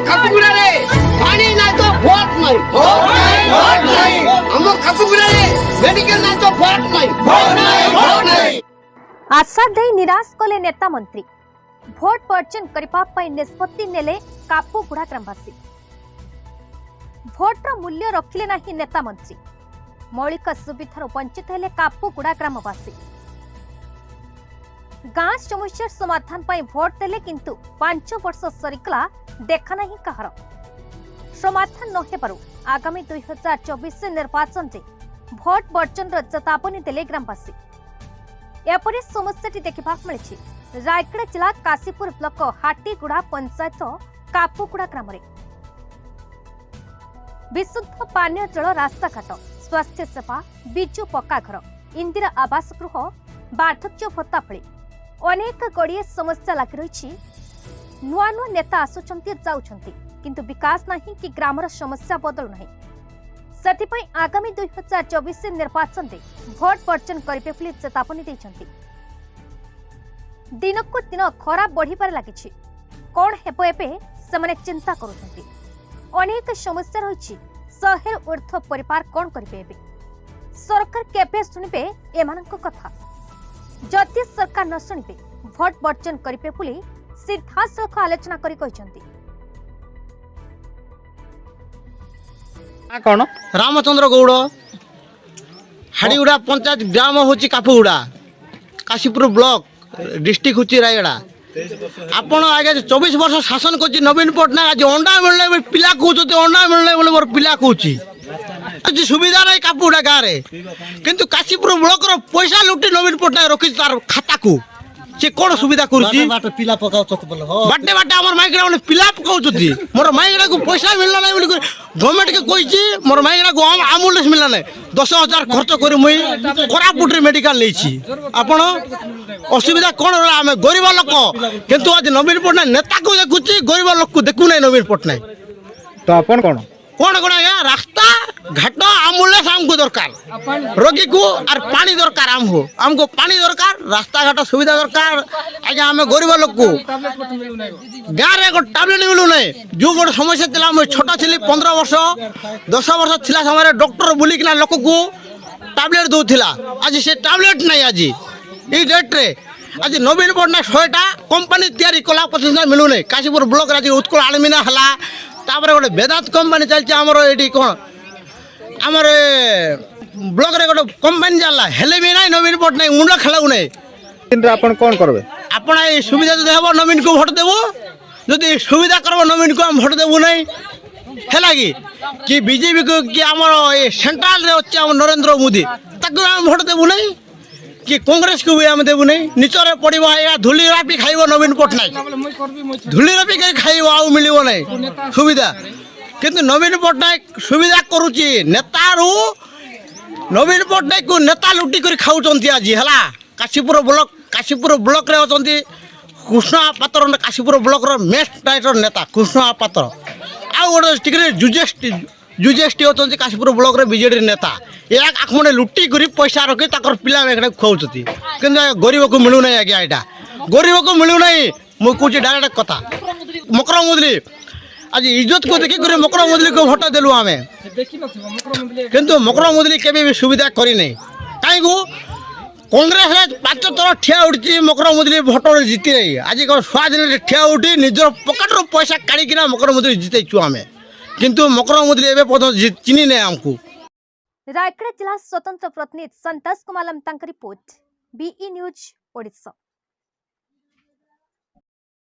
खापुगुड़ा रे पानी ना तो वोट नहीं हम खापुगुड़ा रे मेडिकल ना तो वोट नहीं आशा दे निराश कले नेता मंत्री भोट पर्चन करने निष्पत्ति नेले कापुगुड़ा ग्रामवासी भोटर मूल्य रखिले नहीं नेता मंत्री मौलिक सुविधार वंचित हेले कापुगुड़ा ग्रामवासी गाँ समस्या समाधान पर भोट देले किंतु 5 वर्ष सरीगला देखा नहीं कहार समाधान न हेबारु आगामी 2024 निर्वाचन में भोट वर्जन चेतावनी देले ग्रामवासी एपरी समस्याटी देखा मिली रायगढ़ जिला काशीपुर ब्लॉक हाटीगुड़ा पंचायत कापुगुड़ा ग्राम विशुद्ध पानीय जल रास्ताघाट स्वास्थ्य सेवा बिजु पक्का घर इंदिरा आवास गृह बार्धक्य भत्ता भली अनेक गड़िए समस्या लगी रही नुआ नुआ नेता आसुचंती जाउछंती किंतु विकास नहीं कि ग्रामर समस्या बदलु नहीं सेथिपई आगामी 2024 निर्वाचन में भोट वर्जन करिबे बोली चेतावनी दैछंती दिनकु दिन खरा बढ़िबार लागिछि कोन हेबो एबे सेमाने चिंता करूछंती अनेक समस्या रही 100 ऊर्ध्व परिवार कौन करेंगे सरकार केबे सुनिबे एमानक कथा जदि सरकार न सुनिबे भोट वर्जन करिबे बोली सीधासलख आलोचना करी कहिसंती कौन रामचंद्र गौड़ हाड़ीगुड़ा पंचायत ग्राम हूँ कापुगुड़ा काशीपुर ब्लॉक डिस्ट्रिक्ट हूँ रायगड़ा आपण आगे 24 वर्ष शासन कर नवीन पट्टनायक आज अंडा मिलने पिला कहते अंडा मिलने बोले मोर पिला कहूँ सुविधा नहीं कापुगुड़ा गाँव में किंतु काशीपुर ब्लॉक पैसा लुटी नवीन पट्टनायक रखी तार खाता को से कौन सुविधा करुच्ची पिला पकाऊ बाटे बाटे आम माइकड़ा मैंने पिला पकाऊँ मोर माइकड़ा को पैसा मिलना नहीं गवर्नमेंट के कही मोर माइकड़ा को आम्बुलेंस मिलना नहीं 10,000 खर्च कर मुई कोरापुट मेडिकल नहीं आपण असुविधा कौन आम गरीब लोक किंतु आज नवीन पट्टनायक नेता को देखुची गरीब लोक को देखु नहीं नवीन पट्टनायक तो अपन कौन कौन कौन आज्ञा रास्ता घाट आम्बुलेंस आमको दरकार रोगी को और पानी दरकार आमको पानी दरकार रास्ता घाट सुविधा दरकार आज्ञा आम गरीब लोक को गाँव में एक टैबलेट मिलू ना जो गोटे समस्या थी मुझे छोटा थी 15 वर्ष 10 वर्ष थिला समय डॉक्टर बुलिकिना लोक को टैबलेट दौला आज से टैबलेट नहीं आज ये डेट्रे आज नवीन पट्टनायक 100टा कंपनी तैयारी कला 25 मिलू ना काशीपुर ब्लॉक आज उत्कल आलमिना है तापर गोटे वेदांत कंपनी चलती आमर ये कौन आमर ब्लॉक रे गोटे कंपनी चलला हेले भी ना नवीन पट्टनायक मुंड खेलाऊ ना अपन कौन करबे आपण ये सुविधा जो देव नवीन को भोट देवो जदि सुविधा करब नवीन को हम भोट देवु नहीं है कि बीजेपी को कि आमर ये सेंट्रल रे अच्छे आम नरेंद्र मोदी ताको हम भोट देवु नहीं कि कांग्रेस को भी आम देवु नहीं निचरे पड़वा या धूली रापी खाइब नवीन पट्टनायक धूली रापी खाइब आउ मिलिबो नहीं सुविधा किंतु नवीन पट्टनायक सुविधा करुची नेतारू नवीन पट्टनायक को नेता लुटी कर खाऊचंती आज है काशीपुर ब्लॉक रे अछंती कृष्ण पात्र काशीपुर ब्लॉक रो मेस्ट टाइटर नेता कृष्ण पात्र आ गोटे टिकरे जुजेस्टी होती काशीपुर ब्लॉक रे बीजेडी नेता एक आखमने लुटी कर पैसा रखी पिला खुआती कि गरीब को मिलू ना आज्ञा यहाँ गरीब को मिलू ना मुझे डायरेक्ट कथा मकर मुदली आज इज्जत को देखिक मकर मुदली को भोट देलु आम किंतु मकर मुदली केबे भी सुविधा करी नहीं कहीं कांग्रेस 5 थर ठिया उठी मकर मुदली भोट जीति नहीं आज स्वाधीन ठिया उठी निजर पकेट पैसा काढ़िकिना मकर मुदली जीतु आम किंतु मकर मुदली एवं पर्यटन चिन्ह नहीं आमको रायगढ़ जिला स्वतंत्र प्रतिनिधि संतोष कुमार लमतांक रिपोर्ट बीई न्यूज ओडिशा।